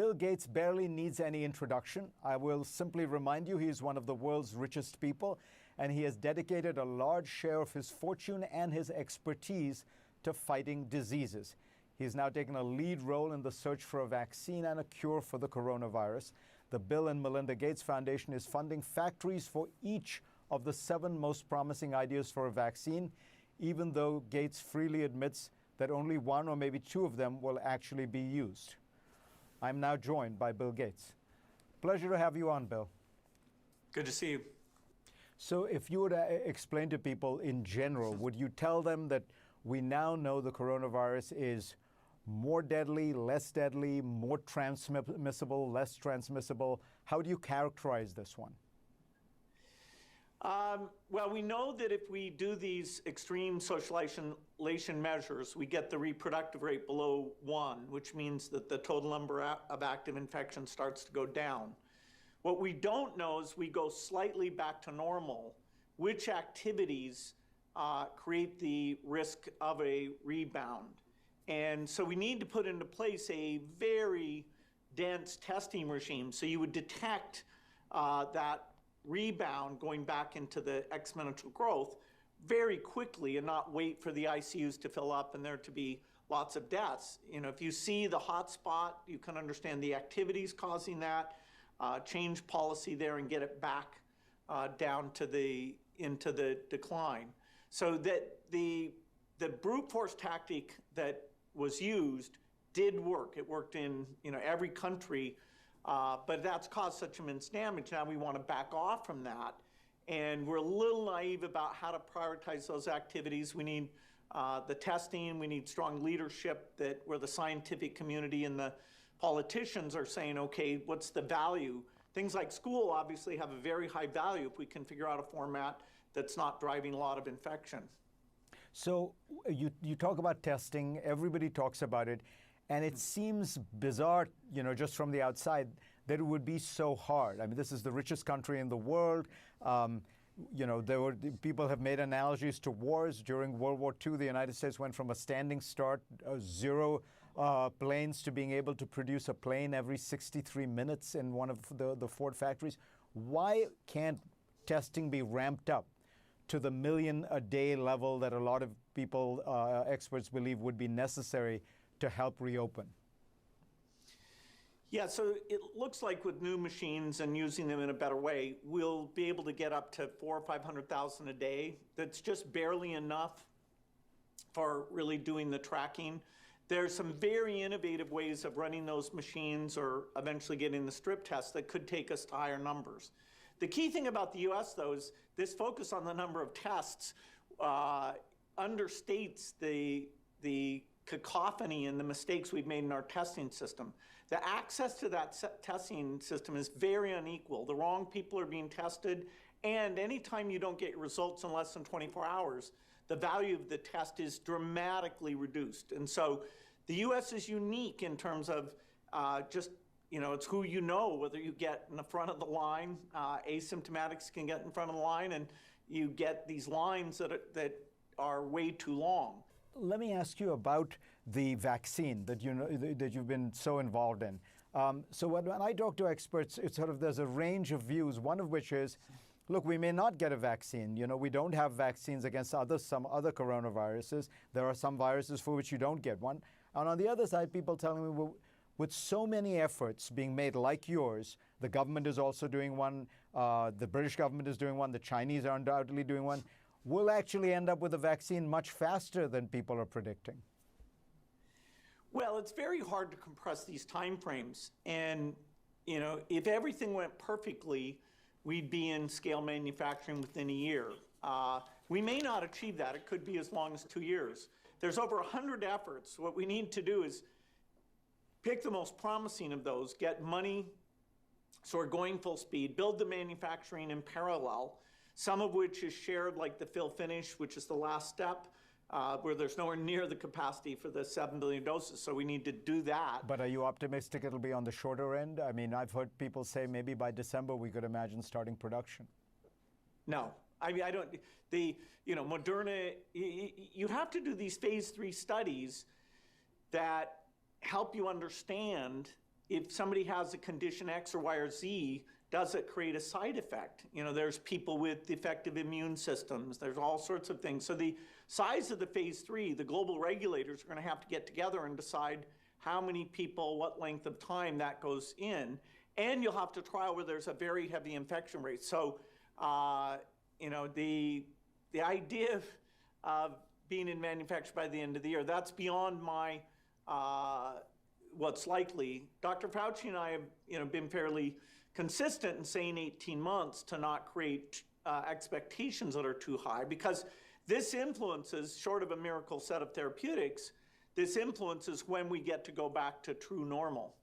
Bill Gates barely needs any introduction. I will simply remind you he is one of the world's richest people, and he has dedicated a large share of his fortune and his expertise to fighting diseases. He has now taken a lead role in the search for a vaccine and a cure for the coronavirus. The Bill and Melinda Gates Foundation is funding factories for each of the 7 most promising ideas for a vaccine, even though Gates freely admits that only 1 or maybe 2 of them will actually be used. I'm now joined by Bill Gates. Pleasure to have you on, Bill. Good to see you. So if you were to explain to people in general, would you tell them that we now know the coronavirus is more deadly, more transmissible, less transmissible? How do you characterize this one? Well, we know that if we do these extreme social isolation measures, we get the reproductive rate below 1, which means that the total number of active infections starts to go down. What we don't know is we go slightly back to normal, which activities create the risk of a rebound. And so we need to put into place a very dense testing regime so you would detect that rebound going back into the exponential growth very quickly and not wait for the ICUs to fill up and there to be lots of deaths. You know, if you see the hot spot, you can understand the activities causing that, change policy there and get it back down to into the decline. So that the brute force tactic that was used did work. It worked in every country. But that's caused such immense damage. Now we want to back off from that. And we're a little naive about how to prioritize those activities. We need the testing. We need strong leadership where the scientific community and the politicians are saying, okay, what's the value? Things like school obviously have a very high value if we can figure out a format that's not driving a lot of infection. So you talk about testing. Everybody talks about it. And it seems bizarre, just from the outside, that it would be so hard. I mean, this is the richest country in the world. People have made analogies to wars. During World War II, the United States went from a standing start, 0 planes, to being able to produce a plane every 63 minutes in one of the Ford factories. Why can't testing be ramped up to the million-a-day level that a lot of people, experts believe would be necessary to help reopen? Yeah, so it looks like with new machines and using them in a better way, we'll be able to get up to 400,000 or 500,000 a day. That's just barely enough for really doing the tracking. There's some very innovative ways of running those machines or eventually getting the strip test that could take us to higher numbers. The key thing about the US, though, is this focus on the number of tests understates the cacophony and the mistakes we've made in our testing system. The access to that testing system is very unequal. The wrong people are being tested, and anytime you don't get results in less than 24 hours, the value of the test is dramatically reduced. And so the US is unique in terms of it's who you know, whether you get in the front of the line, asymptomatics can get in front of the line, and you get these lines that are way too long. Let me ask you about the vaccine that that you've been so involved in. So when I talk to experts, it's there's a range of views. One of which is, look, we may not get a vaccine. We don't have vaccines against some other coronaviruses. There are some viruses for which you don't get one. And on the other side, people telling me, well, with so many efforts being made like yours, the government is also doing one, the British government is doing one, the Chinese are undoubtedly doing one, we'll actually end up with a vaccine much faster than people are predicting. Well, it's very hard to compress these time frames. And, if everything went perfectly, we'd be in scale manufacturing within a year. We may not achieve that. It could be as long as 2 years. There's over 100 efforts. What we need to do is pick the most promising of those, get money, so we're going full speed, build the manufacturing in parallel, some of which is shared, like the fill finish, which is the last step, where there's nowhere near the capacity for the 7 billion doses. So we need to do that. But are you optimistic it'll be on the shorter end? I mean, I've heard people say maybe by December we could imagine starting production. No. I mean, I don't, Moderna, you have to do these phase 3 studies that help you understand if somebody has a condition X or Y or Z, does it create a side effect? You know, there's people with defective immune systems. There's all sorts of things. So the size of the phase 3, the global regulators are going to have to get together and decide how many people, what length of time that goes in. And you'll have to trial where there's a very heavy infection rate. So, you know, the idea of being in manufacture by the end of the year, that's beyond my what's likely. Dr. Fauci and I have, you know, been fairly consistent in saying 18 months to not create expectations that are too high, because this influences, short of a miracle set of therapeutics, this influences when we get to go back to true normal.